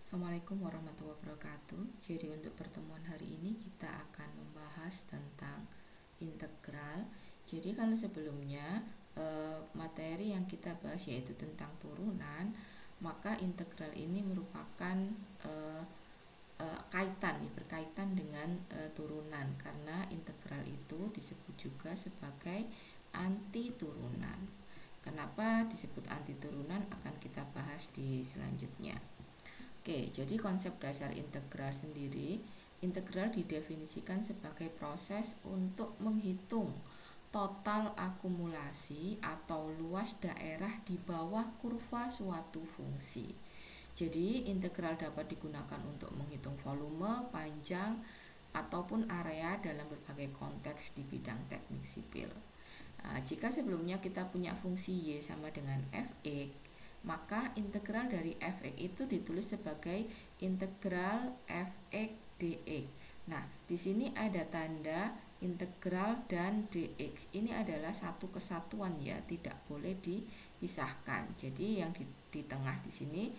Assalamualaikum warahmatullahi wabarakatuh. Jadi untuk pertemuan hari ini kita akan membahas tentang integral. Jadi kalau sebelumnya materi yang kita bahas yaitu tentang turunan, maka integral ini merupakan berkaitan dengan turunan, karena integral itu disebut juga sebagai anti turunan. Kenapa disebut anti turunan akan kita bahas di selanjutnya. Oke, jadi konsep dasar integral sendiri, integral didefinisikan sebagai proses untuk menghitung total akumulasi atau luas daerah di bawah kurva suatu fungsi. Jadi, integral dapat digunakan untuk menghitung volume, panjang, ataupun area dalam berbagai konteks di bidang teknik sipil. Jika sebelumnya kita punya fungsi Y sama dengan fx, maka integral dari fx itu ditulis sebagai integral fx dx. Nah, di sini ada tanda integral dan dx. Ini adalah satu kesatuan ya, tidak boleh dipisahkan. Jadi yang di tengah di sini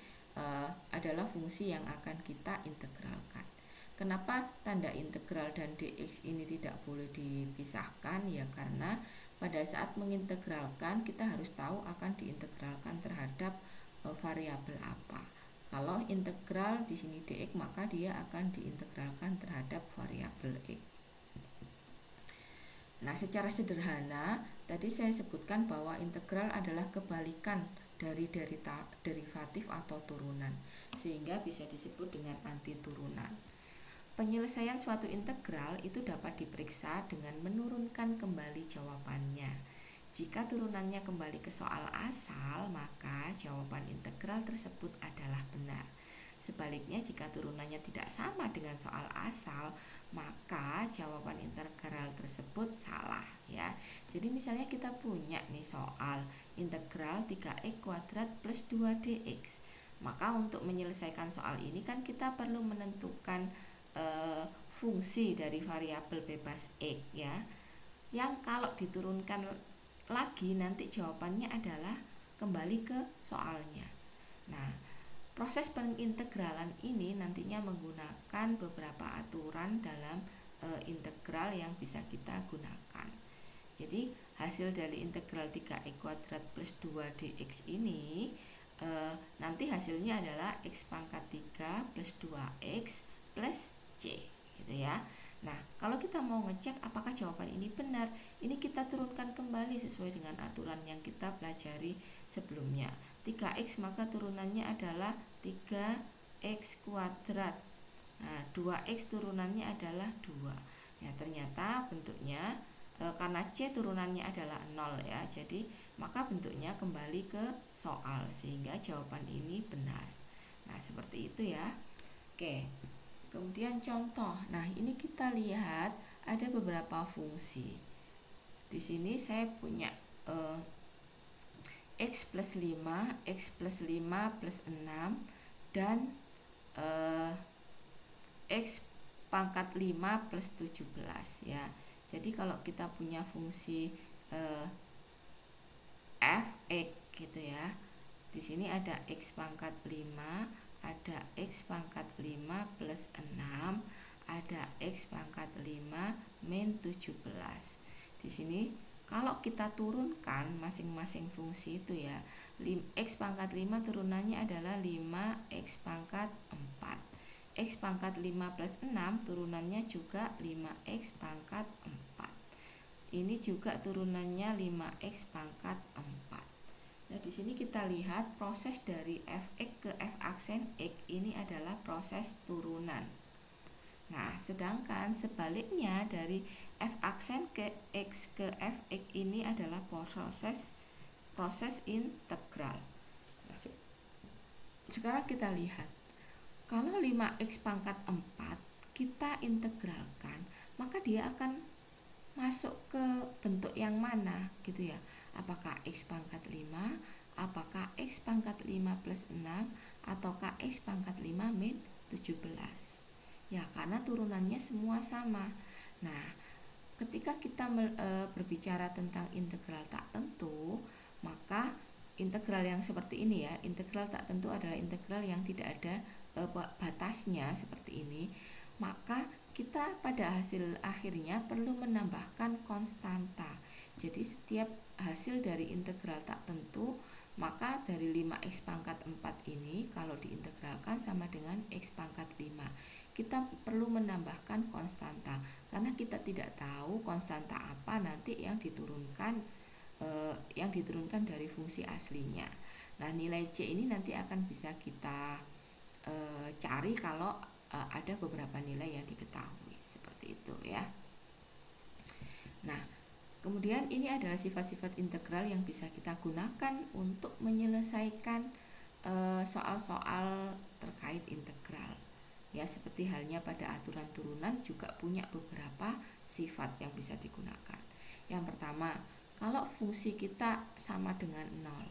adalah fungsi yang akan kita integralkan. Kenapa tanda integral dan dx ini tidak boleh dipisahkan? Ya karena pada saat mengintegralkan kita harus tahu akan diintegralkan terhadap variabel apa. Kalau integral di sini dx, maka dia akan diintegralkan terhadap variabel x. Nah, secara sederhana tadi saya sebutkan bahwa integral adalah kebalikan dari derivatif atau turunan, sehingga bisa disebut dengan anti turunan. Penyelesaian suatu integral itu dapat diperiksa dengan menurunkan kembali jawabannya. Jika turunannya kembali ke soal asal, maka jawaban integral tersebut adalah benar. Sebaliknya, jika turunannya tidak sama dengan soal asal, maka jawaban integral tersebut salah ya. Jadi misalnya kita punya nih soal integral 3x kuadrat plus 2dx. Maka untuk menyelesaikan soal ini kan kita perlu menentukan fungsi dari variabel bebas x ya, yang kalau diturunkan lagi nanti jawabannya adalah kembali ke soalnya. Nah, proses pengintegralan ini nantinya menggunakan beberapa aturan dalam integral yang bisa kita gunakan. Jadi hasil dari integral 3x kuadrat plus 2dx ini nanti hasilnya adalah x pangkat 3 plus 2x plus C gitu ya. Nah, kalau kita mau ngecek apakah jawaban ini benar, ini kita turunkan kembali sesuai dengan aturan yang kita pelajari sebelumnya. 3x maka turunannya adalah 3x kuadrat. Nah, 2x turunannya adalah 2. Ya, ternyata bentuknya karena C turunannya adalah 0 ya. Jadi, maka bentuknya kembali ke soal sehingga jawaban ini benar. Nah, seperti itu ya. Oke. Kemudian contoh. Nah, ini kita lihat ada beberapa fungsi. Di sini saya punya x plus 5, x plus 5 plus 6 dan x pangkat 5 plus 17 ya. Jadi kalau kita punya fungsi fx gitu ya. Di sini ada x pangkat 5, ada x pangkat 5 plus 6, ada x pangkat 5 min 17. Di sini kalau kita turunkan masing-masing fungsi itu ya, x pangkat 5 turunannya adalah 5x pangkat 4. X pangkat 5 plus 6 turunannya juga 5x pangkat 4. Ini juga turunannya 5x pangkat 4. Nah, di sini kita lihat proses dari fx ke f aksen x ini adalah proses turunan. Nah, sedangkan sebaliknya dari f aksen ke x ke fx ini adalah proses integral. Nah, sekarang kita lihat. Kalau 5x pangkat 4 kita integralkan, maka dia akan masuk ke bentuk yang mana gitu ya. Apakah x pangkat 5, apakah x pangkat 5 plus 6, ataukah x pangkat 5 min 17. Ya, karena turunannya semua sama. Nah, ketika kita berbicara tentang integral tak tentu, maka integral yang seperti ini ya, integral tak tentu adalah integral yang tidak ada batasnya seperti ini, maka kita pada hasil akhirnya perlu menambahkan konstanta. Jadi setiap hasil dari integral tak tentu, maka dari 5x pangkat 4 ini kalau diintegralkan sama dengan x pangkat 5. Kita perlu menambahkan konstanta karena kita tidak tahu konstanta apa nanti yang diturunkan dari fungsi aslinya. Nah, nilai C ini nanti akan bisa kita cari kalau ada beberapa nilai yang diketahui seperti itu ya. Nah, kemudian ini adalah sifat-sifat integral yang bisa kita gunakan untuk menyelesaikan soal-soal terkait integral. Ya, seperti halnya pada aturan turunan juga punya beberapa sifat yang bisa digunakan. Yang pertama, kalau fungsi kita sama dengan 0,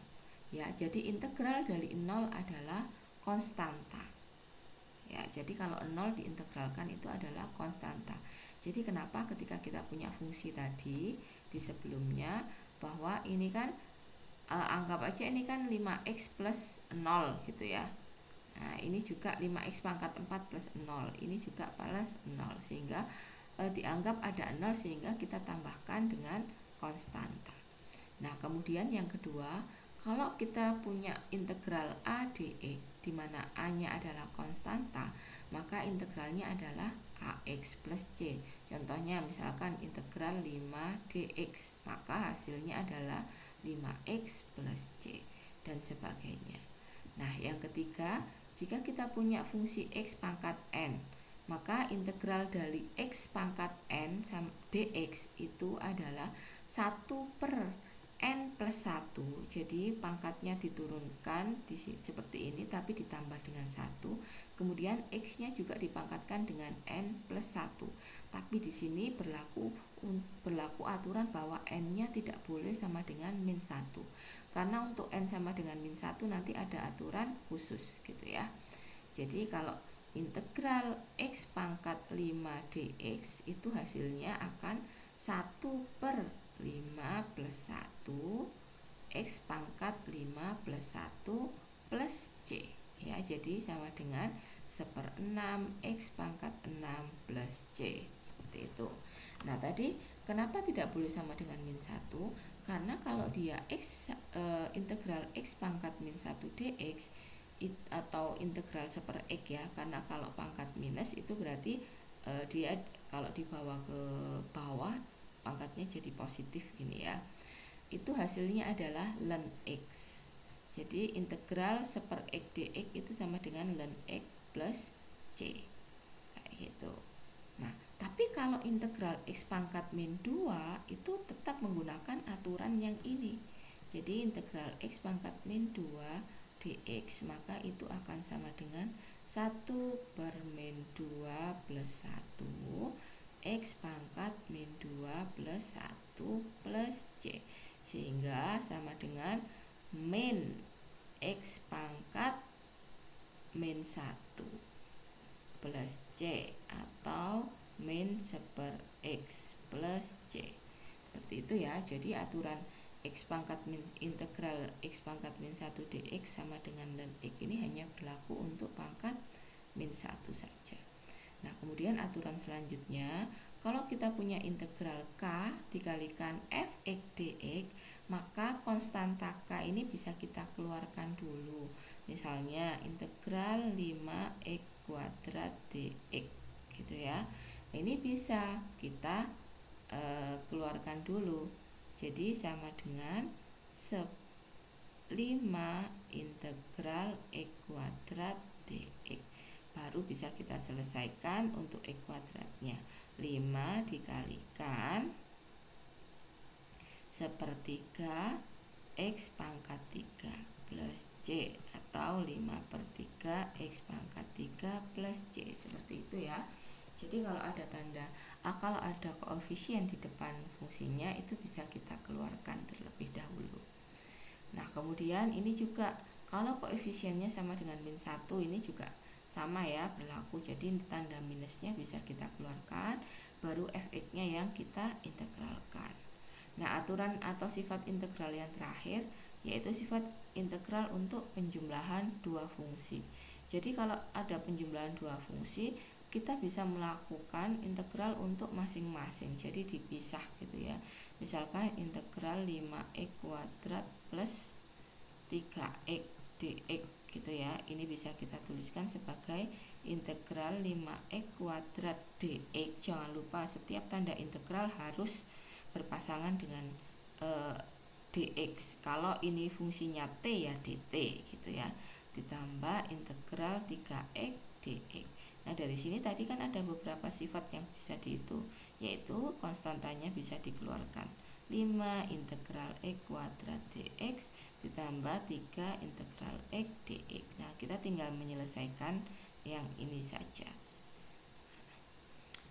ya, jadi integral dari 0 adalah konstanta. Ya, jadi kalau 0 diintegralkan itu adalah konstanta. Jadi kenapa ketika kita punya fungsi tadi di sebelumnya bahwa ini kan anggap aja ini kan 5x plus 0 gitu ya. Nah, ini juga 5x pangkat 4 plus 0, ini juga plus 0, sehingga dianggap ada 0 sehingga kita tambahkan dengan konstanta. Nah, kemudian yang kedua, kalau kita punya integral a dx di mana a-nya adalah konstanta, maka integralnya adalah ax plus c. Contohnya misalkan integral 5 dx, maka hasilnya adalah 5x plus c dan sebagainya. Nah, yang ketiga, jika kita punya fungsi x pangkat n, maka integral dari x pangkat n dx itu adalah 1 per n plus 1. Jadi pangkatnya diturunkan seperti ini tapi ditambah dengan 1. Kemudian x-nya juga dipangkatkan dengan n plus 1. Tapi di sini berlaku aturan bahwa n-nya tidak boleh sama dengan min 1. Karena untuk n sama dengan min 1 nanti ada aturan khusus gitu ya. Jadi kalau integral x pangkat 5 dx itu hasilnya akan 1 per 5 plus 1 x pangkat 5 plus 1 plus c ya, jadi sama dengan 1/6 x pangkat 6 plus c seperti itu. Nah, tadi kenapa tidak boleh sama dengan min 1? Karena kalau dia integral x pangkat min 1 dx atau integral 1/x ya, karena kalau pangkat minus itu berarti dia kalau dibawa ke bawah pangkatnya jadi positif gini ya, itu hasilnya adalah ln x. Jadi integral 1/x dx itu sama dengan ln x plus c kayak gitu. Nah, tapi kalau integral x pangkat min 2 itu tetap menggunakan aturan yang ini. Jadi integral x pangkat min 2 dx maka itu akan sama dengan 1 per min 2 plus 1 x pangkat min 2 plus 1 plus c, sehingga sama dengan min x pangkat min 1 plus c atau min 1/x plus c. Seperti itu ya. Jadi aturan x pangkat min integral x pangkat min 1 dx sama dengan ln x ini hanya berlaku untuk pangkat min 1 saja. Nah, kemudian aturan selanjutnya, kalau kita punya integral k dikalikan fx dx, maka konstanta k ini bisa kita keluarkan dulu. Misalnya integral 5x kuadrat dx gitu ya. Ini bisa kita keluarkan dulu. Jadi sama dengan 5 integral x kuadrat dx. Baru bisa kita selesaikan untuk x kuadratnya. 5 dikalikan 1/3 x pangkat 3 plus c atau 5/3 x pangkat 3 plus c. Seperti itu ya. Jadi kalau ada tanda kalau ada koefisien di depan fungsinya itu bisa kita keluarkan terlebih dahulu. Nah, kemudian ini juga kalau koefisiennya sama dengan min 1 ini juga sama ya berlaku. Jadi tanda minusnya bisa kita keluarkan, baru fx-nya yang kita integralkan. Nah, aturan atau sifat integral yang terakhir, yaitu sifat integral untuk penjumlahan dua fungsi. Jadi kalau ada penjumlahan dua fungsi, kita bisa melakukan integral untuk masing-masing, jadi dipisah gitu ya. Misalkan integral 5x kuadrat plus 3x dx gitu ya. Ini bisa kita tuliskan sebagai integral 5x kuadrat dx. Jangan lupa setiap tanda integral harus berpasangan dengan dx. Kalau ini fungsinya t ya dt gitu ya. Ditambah integral 3x dx. Nah, dari sini tadi kan ada beberapa sifat yang bisa dihitung, yaitu konstantanya bisa dikeluarkan. 5 integral x kuadrat dx ditambah 3 integral x dx. Nah, kita tinggal menyelesaikan yang ini saja.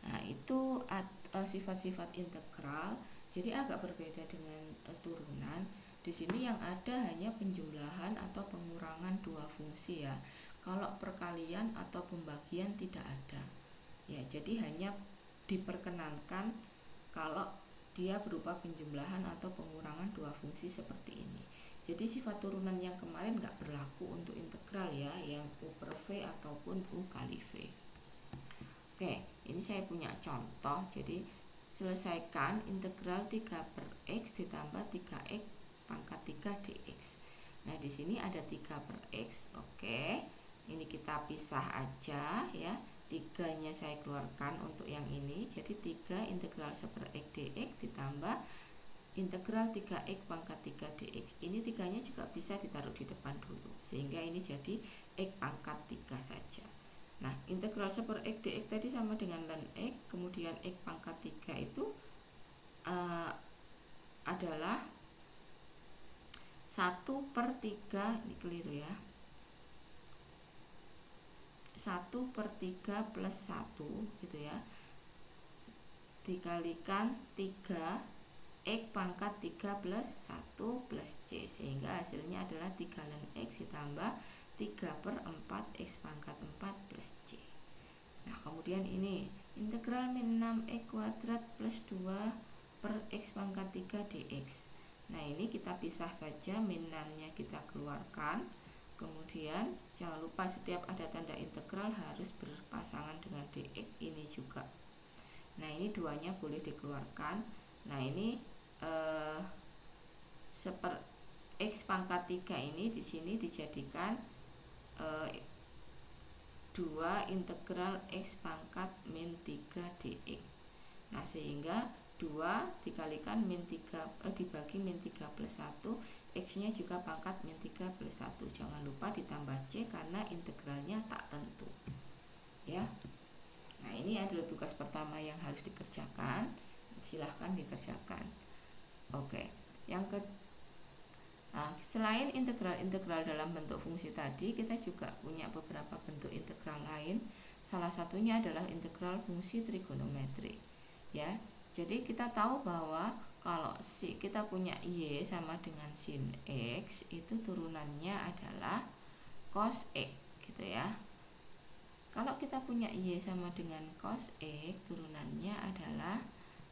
Nah, itu sifat-sifat integral. Jadi agak berbeda dengan turunan. Di sini yang ada hanya penjumlahan atau pengurangan dua fungsi ya. Kalau perkalian atau pembagian tidak ada. Ya, jadi hanya diperkenankan kalau dia berupa penjumlahan atau pengurangan dua fungsi seperti ini. Jadi sifat turunan yang kemarin nggak berlaku untuk integral ya, yang U per V ataupun U kali V. Oke, ini saya punya contoh. Jadi selesaikan integral 3 per x ditambah 3x pangkat 3 dx. Nah, di sini ada 3 per x. Oke, ini kita pisah aja ya. 3-nya saya keluarkan untuk yang ini. Jadi 3 integral 1 per x dx ditambah integral 3x pangkat 3 dx. Ini 3-nya juga bisa ditaruh di depan dulu, sehingga ini jadi x pangkat 3 saja. Nah, integral 1 per x dx tadi sama dengan ln x, kemudian x pangkat 3 itu adalah 1 per 3, ini keliru ya, 1 per 3 plus 1 gitu ya, dikalikan 3 x pangkat 3 plus 1 plus c, sehingga hasilnya adalah 3 ln x ditambah 3 per 4 x pangkat 4 plus c. Nah, kemudian ini integral min 6x kuadrat plus 2 per x pangkat 3 dx. Nah, ini kita pisah saja, min 6-nya kita keluarkan. Kemudian jangan lupa setiap ada tanda integral harus berpasangan dengan dx ini juga. Nah, ini 2-nya boleh dikeluarkan. Nah, ini seper x pangkat 3 ini di sini dijadikan 2 integral x pangkat min 3 dx. Nah, sehingga 2 dikalikan min 3 dibagi min 3 plus 1, x-nya juga pangkat min 3 plus 1. Jangan lupa ditambah c karena integralnya tak tentu. Ya. Nah, ini adalah tugas pertama yang harus dikerjakan. Silahkan dikerjakan. Oke. Selain integral dalam bentuk fungsi tadi, kita juga punya beberapa bentuk integral lain. Salah satunya adalah integral fungsi trigonometri. Ya, jadi kita tahu bahwa kalau kita punya y sama dengan sin x, itu turunannya adalah cos x, gitu ya. Kalau kita punya y sama dengan cos x, turunannya adalah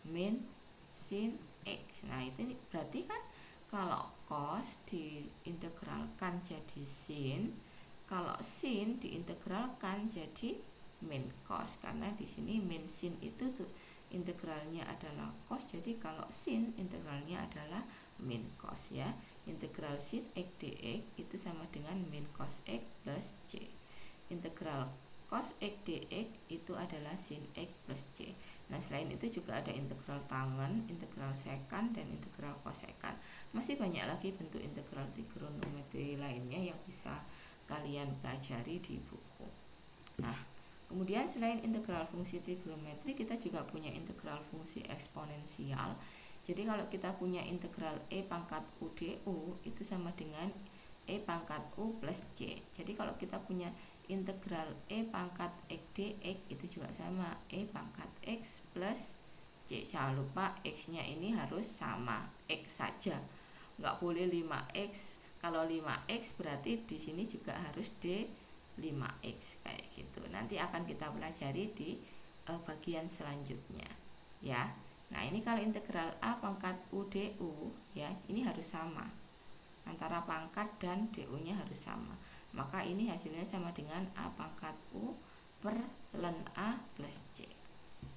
min sin x. Nah, itu berarti kan kalau cos diintegralkan jadi sin, kalau sin diintegralkan jadi min cos, karena di sini min sin itu tuh integralnya adalah cos, jadi kalau sin integralnya adalah min cos ya. Integral sin x dx itu sama dengan min cos x plus c. Integral cos x dx itu adalah sin x plus c. Nah, selain itu juga ada integral tangen, integral sekant, dan integral kosekant. Masih banyak lagi bentuk integral trigonometri lainnya yang bisa kalian pelajari di buku. Nah, kemudian selain integral fungsi trigonometri, kita juga punya integral fungsi eksponensial. Jadi kalau kita punya integral e pangkat u du itu sama dengan e pangkat u plus c. Jadi kalau kita punya integral e pangkat x dx itu juga sama e pangkat x plus c. Jangan lupa x-nya ini harus sama x saja, nggak boleh 5x. Kalau 5x berarti di sini juga harus d 5x kayak gitu. Nanti akan kita pelajari di bagian selanjutnya ya. Nah, ini kalau integral a pangkat u du ya, ini harus sama. antara pangkat dan DU-nya harus sama. Maka ini hasilnya sama dengan A pangkat U per ln A plus C.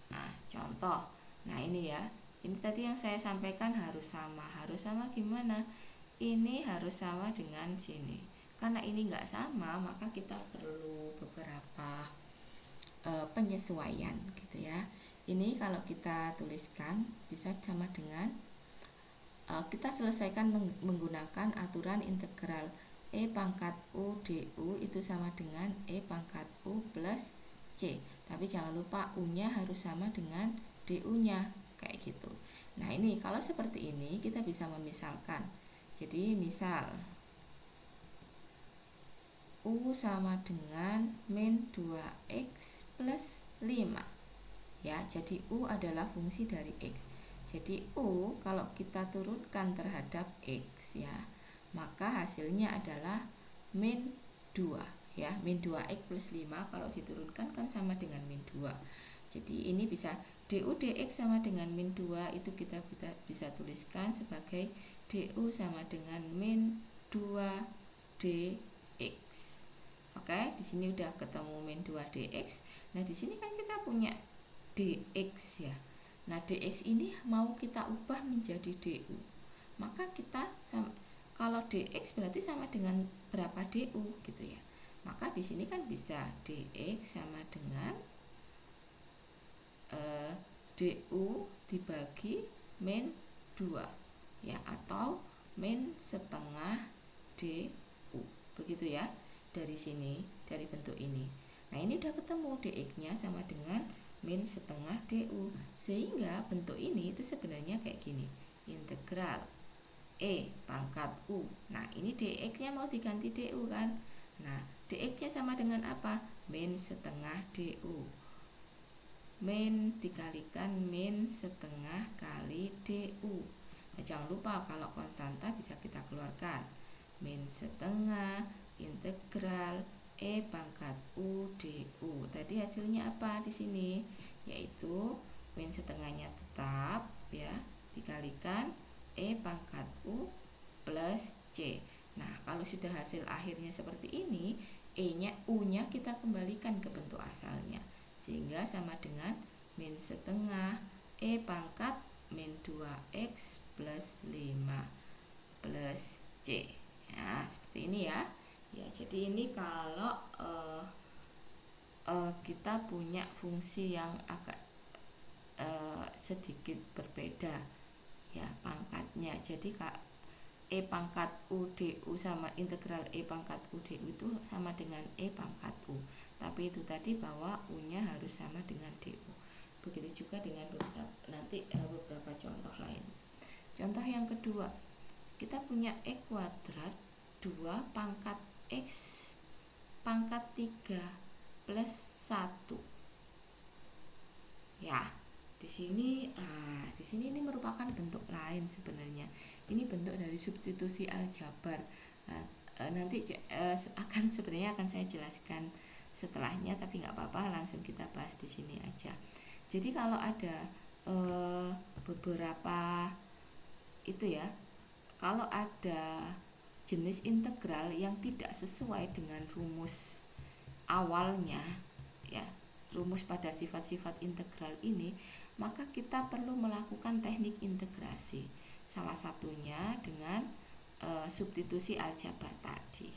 Nah, contoh. Nah, ini ya. Ini tadi yang saya sampaikan harus sama. Harus sama gimana? Ini harus sama dengan sini. Karena ini enggak sama, maka kita perlu beberapa penyesuaian gitu ya. Ini kalau kita tuliskan bisa sama dengan kita selesaikan menggunakan aturan integral E pangkat U DU itu sama dengan E pangkat U plus C. Tapi jangan lupa U-nya harus sama dengan DU-nya, kayak gitu. Nah, ini kalau seperti ini kita bisa memisalkan. Jadi misal U sama dengan min 2x plus 5. Ya, jadi U adalah fungsi dari X. Jadi U kalau kita turunkan terhadap X ya, maka hasilnya adalah min 2 ya. Min 2x plus 5 kalau diturunkan kan sama dengan min 2. Jadi ini bisa du dx sama dengan min 2 itu kita bisa tuliskan sebagai du sama dengan min 2 dx. Oke, di sini udah ketemu min 2 dx. Nah, di sini kan kita punya dx ya. Nah, dx ini mau kita ubah menjadi du. Maka kita kalau dx berarti sama dengan berapa du gitu ya. Maka di sini kan bisa dx sama dengan du dibagi min 2 ya, atau min setengah du. Begitu ya. Dari sini, dari bentuk ini. Nah, ini udah ketemu dx-nya sama dengan min setengah du. Sehingga bentuk ini itu sebenarnya kayak gini. Integral E pangkat U. Nah, ini dx-nya mau diganti du kan. Nah, dx-nya sama dengan apa? Min setengah du. Min dikalikan min setengah kali du. Nah, jangan lupa kalau konstanta bisa kita keluarkan. Min setengah integral E pangkat U du. Tadi hasilnya apa di sini? Yaitu min setengahnya tetap ya, dikalikan E pangkat U plus C. Nah, kalau sudah hasil akhirnya seperti ini, E-nya, U-nya kita kembalikan ke bentuk asalnya. Sehingga sama dengan min setengah E pangkat min 2x plus 5 plus C. Ya, seperti ini ya. Ya, jadi ini kalau kita punya fungsi yang agak sedikit berbeda ya pangkatnya. Jadi E pangkat U du sama integral E pangkat U du itu sama dengan E pangkat U. Tapi itu tadi bahwa U-nya harus sama dengan du. Begitu juga dengan beberapa contoh lain. Contoh yang kedua, kita punya E kuadrat 2 pangkat X pangkat 3 plus 1. Ya, di sini ini merupakan bentuk lain sebenarnya. Ini bentuk dari substitusi aljabar. Nanti sebenarnya akan saya jelaskan setelahnya, tapi nggak apa-apa, langsung kita bahas di sini aja. Jadi kalau ada beberapa itu ya, kalau ada jenis integral yang tidak sesuai dengan rumus awalnya ya, rumus pada sifat-sifat integral ini, maka kita perlu melakukan teknik integrasi. Salah satunya dengan substitusi aljabar tadi.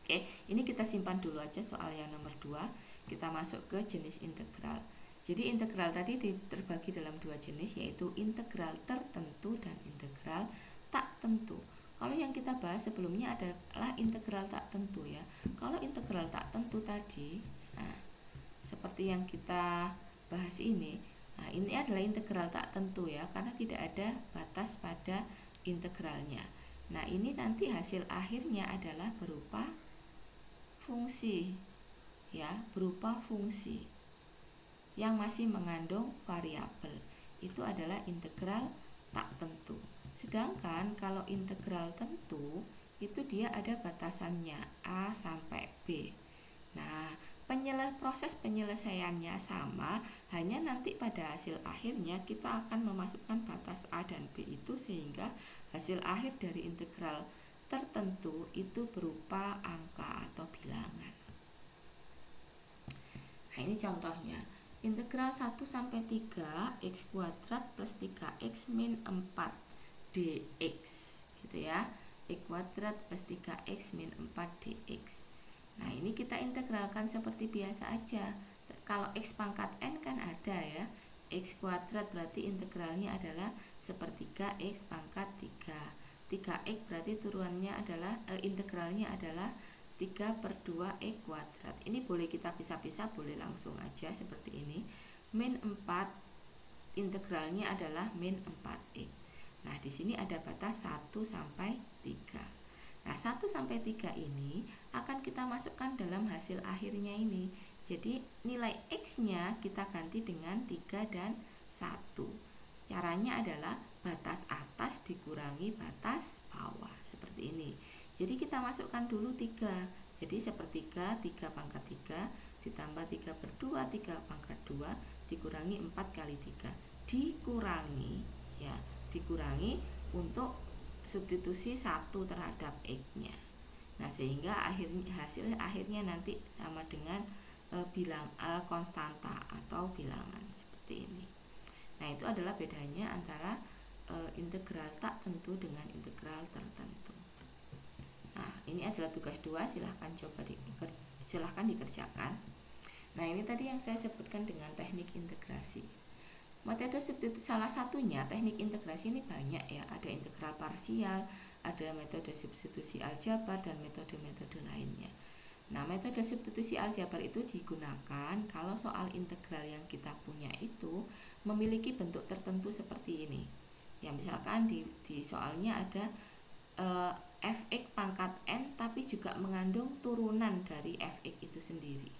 Oke, ini kita simpan dulu aja soal yang nomor 2. Kita masuk ke jenis integral. Jadi integral tadi terbagi dalam 2 jenis, yaitu integral tertentu dan integral tak tentu. Kalau yang kita bahas sebelumnya adalah integral tak tentu ya. Kalau integral tak tentu tadi, seperti yang kita bahas ini adalah integral tak tentu ya, karena tidak ada batas pada integralnya. Nah, ini nanti hasil akhirnya adalah berupa fungsi ya, berupa fungsi yang masih mengandung variabel. Itu adalah integral tak tentu. Sedangkan kalau integral tentu itu dia ada batasannya A sampai B. Nah, proses penyelesaiannya sama, hanya nanti pada hasil akhirnya kita akan memasukkan batas A dan B itu, sehingga hasil akhir dari integral tertentu itu berupa angka atau bilangan. Nah, ini contohnya. Integral 1 sampai 3 x kuadrat plus 3x min 4 dx gitu ya. X kuadrat plus 3x min 4 dx. Nah, ini kita integralkan seperti biasa aja. Kalau x pangkat n kan ada ya. X kuadrat berarti integralnya adalah sepertiga x pangkat 3. 3x berarti turunannya adalah integralnya adalah 3/2 x kuadrat. Ini boleh kita pisah-pisah, boleh langsung aja seperti ini. Min 4 integralnya adalah min 4x. Nah, di sini ada batas 1 sampai 3. Nah, 1 sampai 3 ini akan kita masukkan dalam hasil akhirnya ini. Jadi, nilai x-nya kita ganti dengan 3 dan 1. Caranya adalah batas atas dikurangi batas bawah, seperti ini. Jadi kita masukkan dulu 3. Jadi sepertiga 3 pangkat 3 ditambah 3/2 3 pangkat 2 dikurangi 4 kali 3. Dikurangi ya, dikurangi untuk substitusi 1 terhadap x-nya. Nah, sehingga hasil akhirnya nanti sama dengan konstanta atau bilangan seperti ini. Nah, itu adalah bedanya antara integral tak tentu dengan integral tertentu. Nah, ini adalah tugas 2, silahkan dikerjakan. Nah, ini tadi yang saya sebutkan dengan teknik integrasi. Metode substitusi salah satunya, teknik integrasi ini banyak ya, ada integral parsial, ada metode substitusi aljabar dan metode-metode lainnya. Nah, metode substitusi aljabar itu digunakan kalau soal integral yang kita punya itu memiliki bentuk tertentu seperti ini. Ya, misalkan di soalnya ada fx pangkat n tapi juga mengandung turunan dari fx itu sendiri.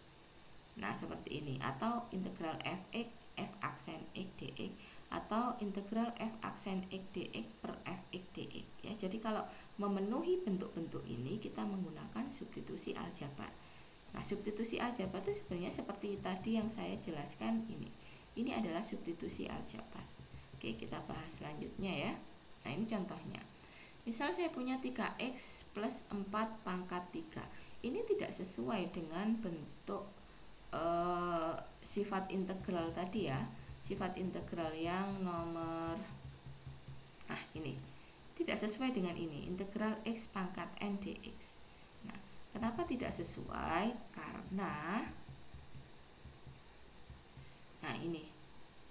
Nah, seperti ini. Atau integral fx f aksen x dx atau integral f aksen x dx per fx dx ya. Jadi kalau memenuhi bentuk-bentuk ini kita menggunakan substitusi aljabar. Nah, substitusi aljabar itu sebenarnya seperti tadi yang saya jelaskan ini. Ini adalah substitusi aljabar. Oke, kita bahas selanjutnya ya. Nah, ini contohnya. Misal saya punya 3x plus 4 pangkat 3. Ini tidak sesuai dengan bentuk sifat integral tadi ya. Sifat integral yang nomor ini. Tidak sesuai dengan ini. Integral x pangkat n dx. Nah, kenapa tidak sesuai? Karena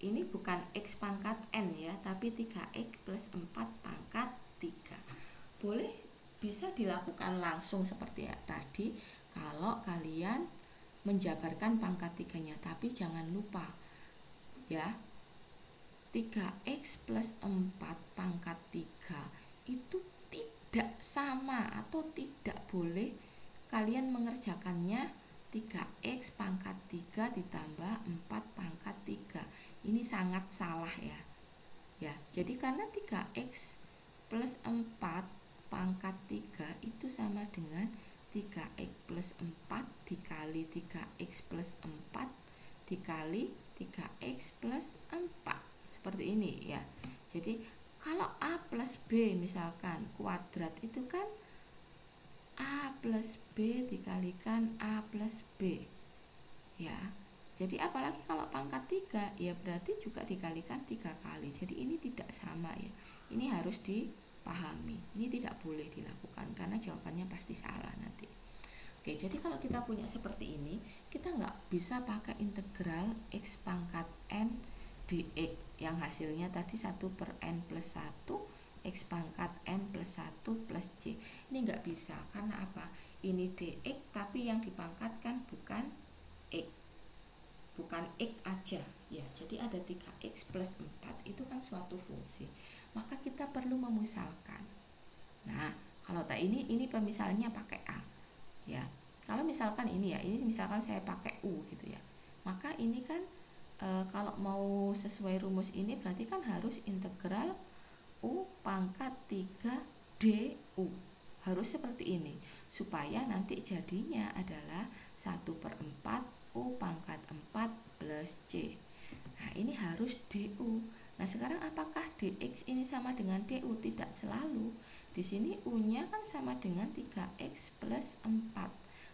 ini bukan x pangkat n ya, tapi 3x plus 4 pangkat 3. Bisa dilakukan langsung seperti ya tadi kalau kalian menjabarkan pangkat 3-nya, tapi jangan lupa ya, 3x plus 4 pangkat 3 itu tidak sama atau tidak boleh kalian mengerjakannya 3x pangkat 3 ditambah 4 pangkat 3. Ini sangat salah ya. Ya, jadi karena 3x plus 4 pangkat 3 itu sama dengan 3x plus 4 dikali 3x plus 4 dikali 3x plus 4. Seperti ini ya. Jadi kalau A plus B misalkan kuadrat itu kan A plus B dikalikan A plus B ya. Jadi apalagi kalau pangkat 3 ya berarti juga dikalikan 3 kali. Jadi ini tidak sama ya. Ini harus dipahami. Ini tidak boleh dilakukan karena jawabannya pasti salah nanti. Oke, jadi kalau kita punya seperti ini, kita nggak bisa pakai integral x pangkat n dx yang hasilnya tadi 1 per n plus 1 x pangkat n plus 1 plus c. Ini nggak bisa, karena apa? Ini dx tapi yang dipangkatkan bukan x, bukan x aja ya. Jadi ada 3x plus 4 itu kan suatu fungsi, maka kita perlu memisalkan. Nah, kalau tak ini pemisalannya pakai a ya. Kalau misalkan ini ya, ini misalkan saya pakai u gitu ya, maka ini kan kalau mau sesuai rumus ini berarti kan harus integral u pangkat 3 du Harus seperti ini, supaya nanti jadinya adalah 1/4 U pangkat 4 plus C. Nah, ini harus DU. Nah, sekarang apakah DX ini sama dengan DU? Tidak selalu. Di sini U-nya kan sama dengan 3X plus 4.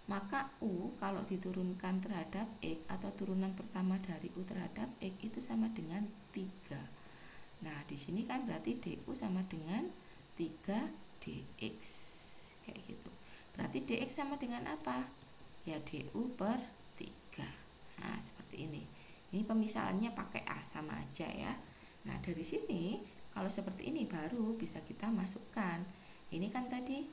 Maka U kalau diturunkan terhadap X atau turunan pertama dari U terhadap X itu sama dengan 3. Nah, di sini kan berarti DU sama dengan 3DX. Kayak gitu. Berarti DX sama dengan apa? Ya DU per 3. Nah, seperti ini. Ini pemisahannya pakai A sama aja ya. Nah, dari sini kalau seperti ini baru bisa kita masukkan. Ini kan tadi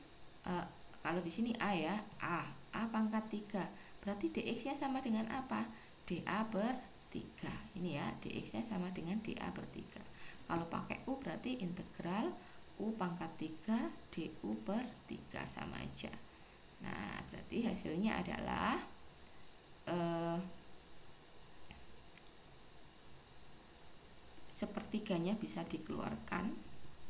kalau di sini A ya, A pangkat 3. Berarti DX-nya sama dengan apa? DA per 3. Ini ya, DX-nya sama dengan DA per 3. Kalau pakai U berarti integral U pangkat 3 DU per 3 sama aja. Nah, berarti hasilnya adalah sepertiganya bisa dikeluarkan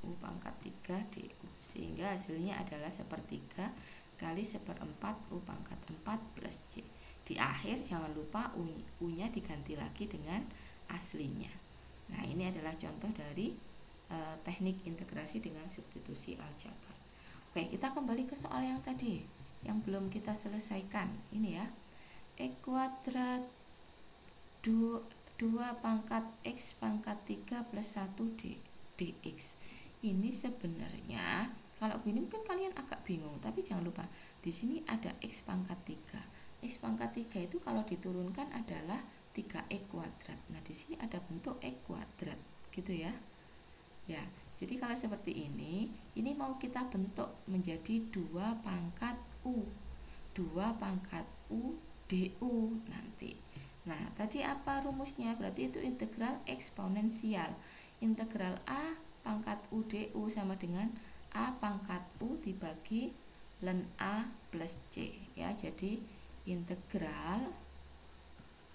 U pangkat 3 DU, sehingga hasilnya adalah sepertiga kali 1/4 U pangkat 4 plus C. Di akhir jangan lupa U-nya diganti lagi dengan aslinya. Nah, ini adalah contoh dari teknik integrasi dengan substitusi aljabar. Oke, kita kembali ke soal yang tadi yang belum kita selesaikan. Ini ya, X kuadrat 2 pangkat X pangkat 3 plus 1 dx. Ini sebenarnya kalau begini mungkin kalian agak bingung, tapi jangan lupa di sini ada X pangkat 3. X pangkat 3 itu kalau diturunkan adalah 3X kuadrat. Nah, di sini ada bentuk X kuadrat gitu ya. Ya, jadi kalau seperti ini mau kita bentuk menjadi 2 pangkat U. 2 pangkat U DU nanti. Nah, tadi apa rumusnya? Berarti itu integral eksponensial. Integral A pangkat U DU sama dengan A pangkat U dibagi ln A plus C. Ya, jadi integral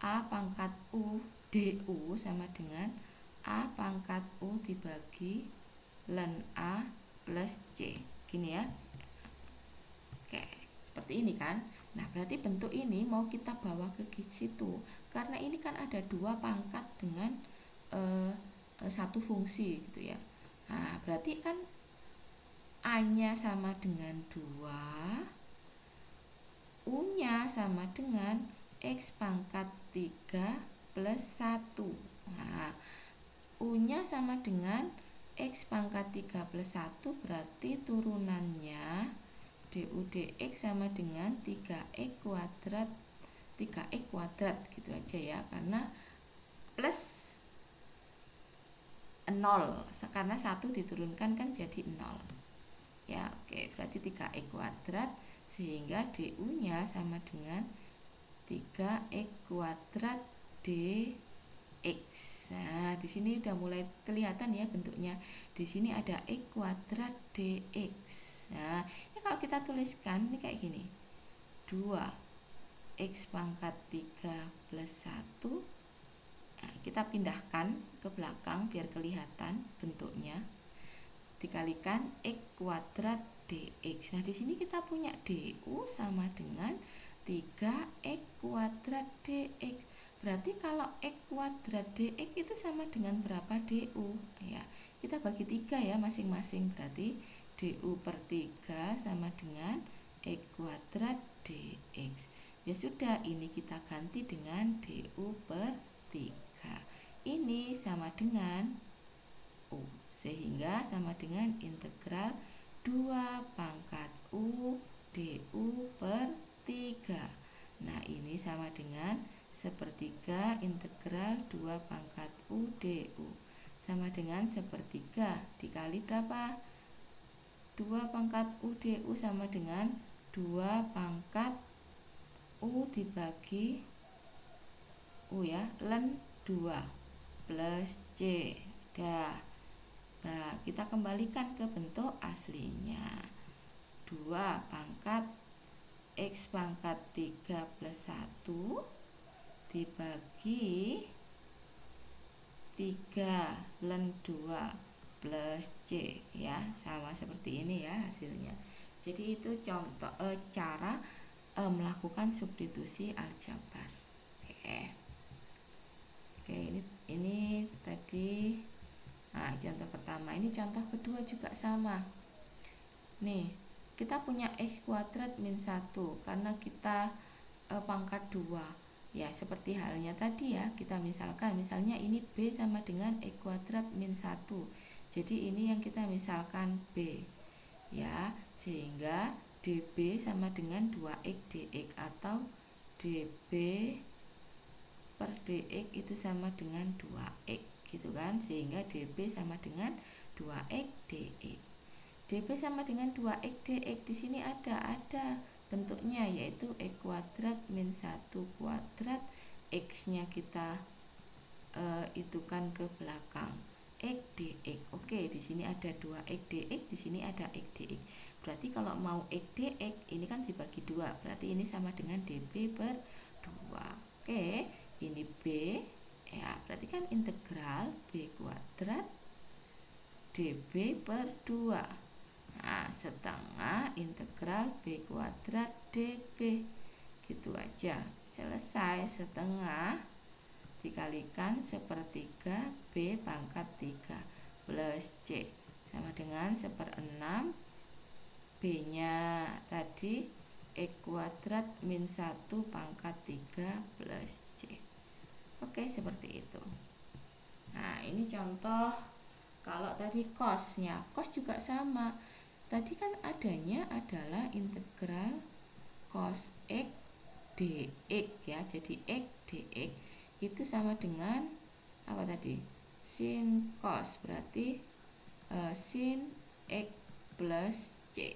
A pangkat U DU sama dengan A pangkat U dibagi ln A plus C. Gini ya. Oke, seperti ini kan. Nah, berarti bentuk ini mau kita bawa ke situ. Karena ini kan ada 2 pangkat dengan satu fungsi gitu ya. Nah, berarti kan A-nya sama dengan 2, U-nya sama dengan X pangkat 3 plus 1. Nah, U-nya sama dengan X pangkat 3 plus 1, berarti turunannya DU dx sama dengan 3x kuadrat gitu aja ya, karena plus 0 karena 1 diturunkan kan jadi 0 ya. Oke, berarti 3x kuadrat sehingga DU-nya sama dengan 3x kuadrat dx. Nah, di sini udah mulai kelihatan ya bentuknya. Di sini ada x kuadrat dx. Nah, ini kalau kita tuliskan ini kayak gini. 2x pangkat 3 plus 1. Nah, kita pindahkan ke belakang biar kelihatan bentuknya. Dikalikan x kuadrat dx. Nah, di sini kita punya du sama dengan 3x kuadrat dx. Berarti kalau x kuadrat dx itu sama dengan berapa du? Ya, kita bagi 3 ya masing-masing. Berarti du per 3 sama dengan x kuadrat dx. Ya sudah, ini kita ganti dengan du per 3. Ini sama dengan U, sehingga sama dengan integral 2 pangkat U du per 3. Nah, ini sama dengan sepertiga integral 2 pangkat U du. Sama dengan sepertiga dikali berapa? 2 pangkat U du sama dengan 2 pangkat U dibagi U ya, ln 2 plus C. Dah. Nah, kita kembalikan ke bentuk aslinya. 2 pangkat X pangkat 3 plus 1 dibagi 3 ln 2 plus C ya, sama seperti ini ya hasilnya. Jadi itu contoh cara melakukan substitusi aljabar. Oke, ini tadi. Nah, contoh pertama. Ini contoh kedua juga sama. Nih, kita punya x kuadrat min 1 karena kita pangkat 2. Ya, seperti halnya tadi ya, kita misalnya ini b sama dengan x kuadrat min 1. Jadi ini yang kita misalkan b. Ya, sehingga db sama dengan 2x dx atau db per dx itu sama dengan 2x gitu kan, sehingga db sama dengan 2x dx. db sama dengan 2x dx di sini ada bentuknya, yaitu x kuadrat min 1 kuadrat, x-nya kita itukan ke belakang, x dx. Oke, di sini ada 2x dx, di sini ada x dx. Berarti kalau mau x dx ini kan dibagi 2, berarti ini sama dengan db per 2. Oke, ini b ya, berarti kan integral b kuadrat db per 2. Nah, setengah integral b kuadrat db. Gitu aja, selesai. Setengah dikalikan sepertiga b pangkat 3 plus c sama dengan 1/6. B nya tadi x kuadrat min 1 pangkat 3 plus c. Oke, seperti itu. Nah, ini contoh. Kalau tadi cosnya, cos juga sama. Tadi kan adanya adalah integral cos x dx ya. Jadi x dx itu sama dengan apa tadi? Sin cos, berarti sin x plus c.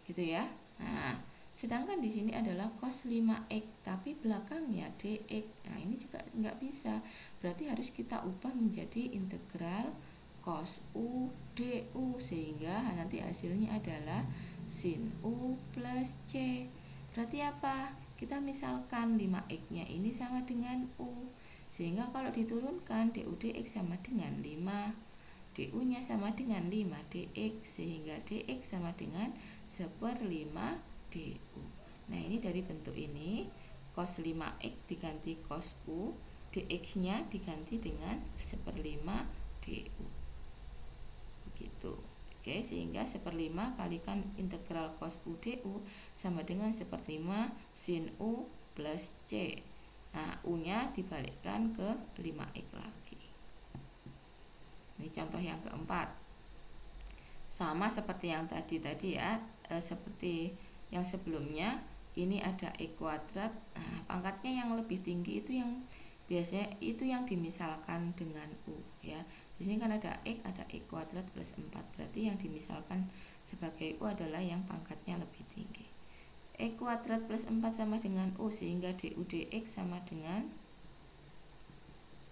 Gitu ya. Nah, sedangkan di sini adalah cos 5x tapi belakangnya dx. Nah, ini juga nggak bisa. Berarti harus kita ubah menjadi integral cos u du, sehingga nanti hasilnya adalah sin u plus c. Berarti apa? Kita misalkan 5x-nya ini sama dengan u, sehingga kalau diturunkan du dx sama dengan 5, du-nya sama dengan 5 dx, sehingga dx sama dengan 1/5 du. Nah, ini dari bentuk ini cos 5x diganti cos u, dx-nya diganti dengan 1/5 du. Begitu. Oke, sehingga 1/5 kalikan integral cos u du sama dengan 1/5 sin u plus c. Nah, u-nya dibalikkan ke 5x lagi. Ini contoh yang keempat. Sama seperti yang tadi ya, seperti yang sebelumnya, ini ada x kuadrat. Nah, pangkatnya yang lebih tinggi itu yang biasanya itu yang dimisalkan dengan u ya. Di sini kan ada x kuadrat plus 4. Berarti yang dimisalkan sebagai u adalah yang pangkatnya lebih tinggi. X kuadrat plus 4 sama dengan u, sehingga du dx sama dengan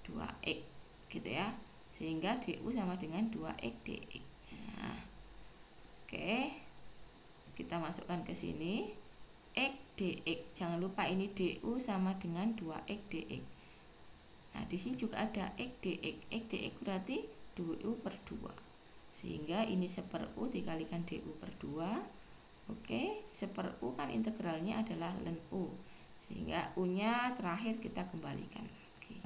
2x gitu ya. Sehingga du sama dengan 2x dx. Nah, oke. Kita masukkan ke sini x dx. Jangan lupa ini du sama dengan 2x dx. Nah, di sini juga ada x dx. X dx berarti 2u per 2. Sehingga ini 1/u dikalikan du per 2. Oke, 1/u kan integralnya adalah ln u. Sehingga u-nya terakhir kita kembalikan lagi.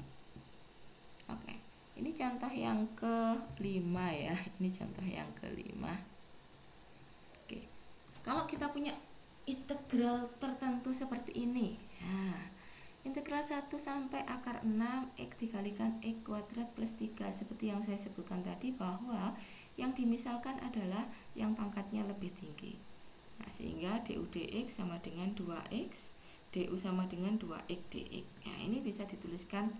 Oke. Ini contoh yang kelima ya. Ini contoh yang kelima. Oke. Kalau kita punya integral tertentu seperti ini. Nah, integral 1 sampai akar 6 x dikalikan x kuadrat plus 3. Seperti yang saya sebutkan tadi, bahwa yang dimisalkan adalah yang pangkatnya lebih tinggi. Nah, sehingga du dx sama dengan 2x, du sama dengan 2x dx. Nah, ini bisa dituliskan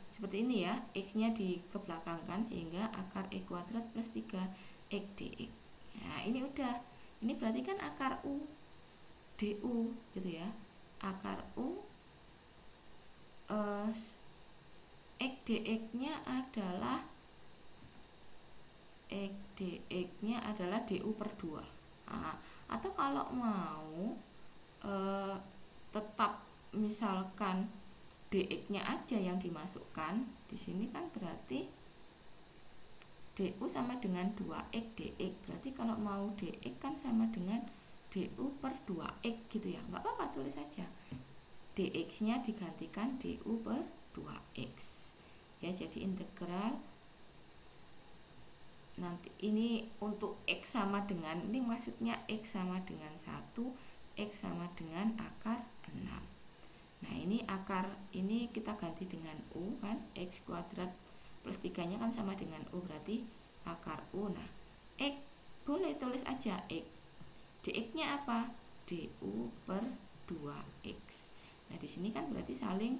seperti ini ya. X-nya dikebelakangkan sehingga akar x kuadrat plus 3 x dx. Nah, ini udah. Ini berarti kan akar u du gitu ya. Akar u x dx-nya adalah du per 2. Nah, atau kalau mau tetap misalkan dx-nya aja yang dimasukkan di sini, kan berarti du sama dengan 2x dx. Berarti kalau mau dx kan sama dengan du per 2x gitu ya. Nggak apa-apa, tulis saja. Dx-nya digantikan du per 2x. Ya, jadi integral nanti ini untuk x sama dengan, ini maksudnya x sama dengan 1, x sama dengan akar 6. Nah, ini akar ini kita ganti dengan u kan, x kuadrat plus 3 nya kan sama dengan u, berarti akar u. Nah, x boleh tulis aja x. Dx nya apa? Du per 2x. Nah, di sini kan berarti saling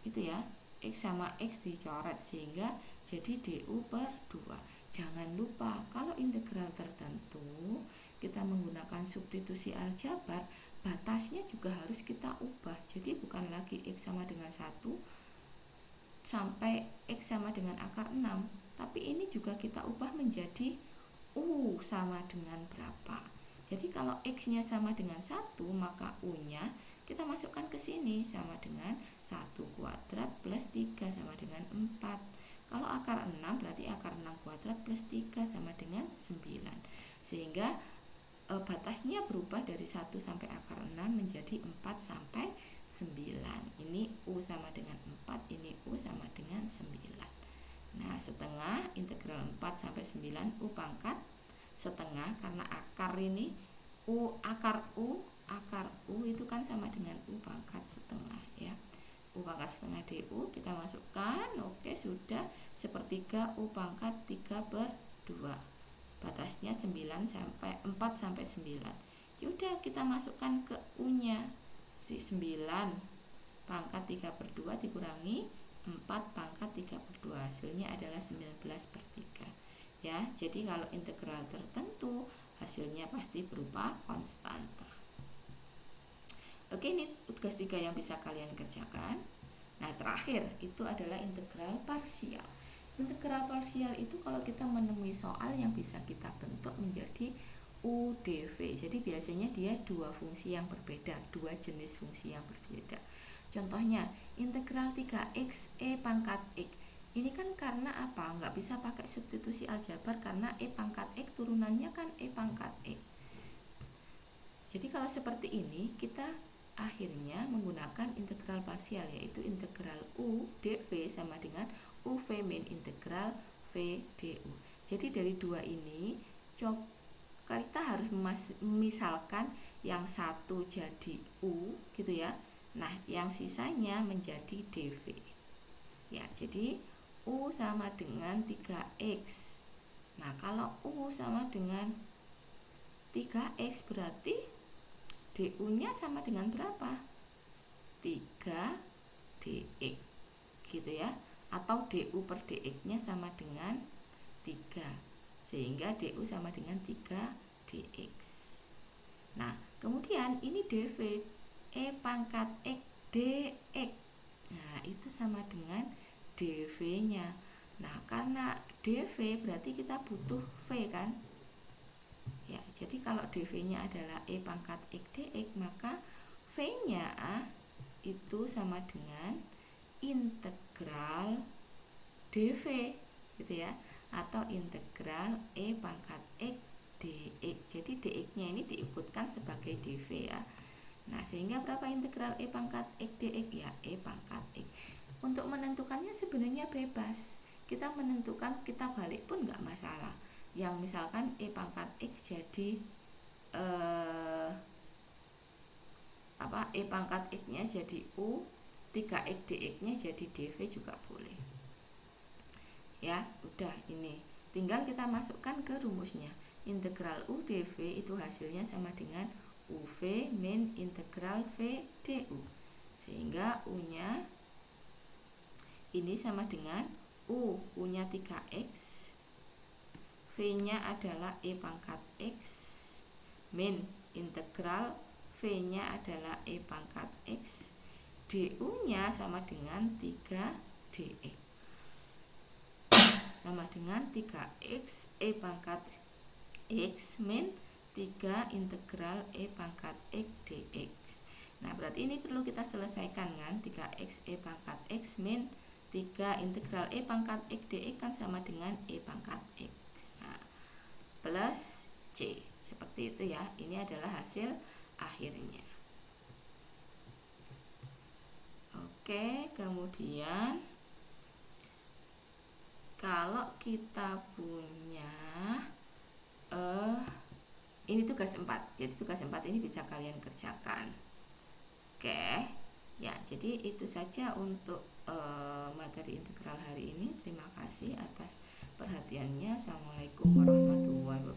itu ya, x sama x dicoret sehingga jadi du per 2. Jangan lupa kalau integral tertentu kita menggunakan substitusi aljabar, batasnya juga harus kita ubah. Jadi bukan lagi x sama dengan 1 sampai x sama dengan akar 6, tapi ini juga kita ubah menjadi u sama dengan berapa. Jadi kalau x-nya sama dengan 1, maka u-nya kita masukkan ke sini sama dengan 1 kuadrat plus 3 sama dengan 4. Kalau akar 6 berarti akar 6 kuadrat plus 3 sama dengan 9. Sehingga batasnya berubah dari 1 sampai akar 6 menjadi 4 sampai 9. Ini u sama dengan 4, ini u sama dengan 9. Nah, setengah integral 4 sampai 9 u pangkat setengah, karena akar ini akar u itu kan sama dengan u pangkat setengah ya. U pangkat setengah du kita masukkan, oke, sudah, sepertiga u pangkat 3 per 2. Batasnya 9 sampai 4 sampai 9. Yaudah, kita masukkan ke u-nya. 9 pangkat 3 per 2 dikurangi 4 pangkat 3 per 2. Hasilnya adalah 19 per 3. Ya, jadi kalau integral tertentu hasilnya pasti berupa konstanta. Oke, ini tugas 3 yang bisa kalian kerjakan. Nah, terakhir itu adalah integral parsial. Integral parsial itu kalau kita menemui soal yang bisa kita bentuk menjadi UDV. Jadi biasanya dia dua fungsi yang berbeda, dua jenis fungsi yang berbeda. Contohnya, integral 3x e pangkat x. Ini kan karena apa? Nggak bisa pakai substitusi aljabar karena e pangkat x turunannya kan e pangkat x. Jadi kalau seperti ini kita akhirnya menggunakan integral parsial, yaitu integral u dv sama dengan uv min integral v du. Jadi dari dua ini kita harus memisalkan yang satu jadi u gitu ya. Nah, yang sisanya menjadi dv. Ya, jadi u sama dengan 3x. Nah, kalau u sama dengan 3x berarti du-nya sama dengan berapa? 3 dx gitu ya, atau du per dx-nya sama dengan 3, sehingga du sama dengan 3 dx. Nah, kemudian ini dv e pangkat x dx. Nah, itu sama dengan dv-nya. Nah, karena dv berarti kita butuh v kan? Ya, jadi kalau dv-nya adalah e pangkat x dx, maka v-nya itu sama dengan integral dv gitu ya, atau integral e pangkat x dx. Jadi dx-nya ini diikutkan sebagai dv ya. Nah, sehingga berapa integral e pangkat x dx? Ya, e pangkat x. Untuk menentukannya sebenarnya bebas. Kita menentukan, kita balik pun nggak masalah. Yang misalkan e pangkat x jadi e pangkat x-nya jadi u, 3x dx-nya jadi dv juga boleh. Ya, udah, ini tinggal kita masukkan ke rumusnya. Integral u dv itu hasilnya sama dengan uv min integral v du. Sehingga u-nya ini sama dengan u-nya 3x, v-nya adalah e pangkat x min integral v-nya adalah e pangkat x, du-nya sama dengan 3 dx. Sama dengan 3x e pangkat x min 3 integral e pangkat x dx. Nah, berarti ini perlu kita selesaikan kan, 3x e pangkat x min 3 integral E pangkat X dx kan sama dengan E pangkat X. Nah, plus C. Seperti itu ya. Ini adalah hasil akhirnya. Oke, kemudian kalau kita punya ini tugas 4. Jadi tugas 4 ini bisa kalian kerjakan. Oke. Ya, jadi itu saja untuk materi integral hari ini. Terima kasih atas perhatiannya. Assalamualaikum warahmatullahi wabarakatuh.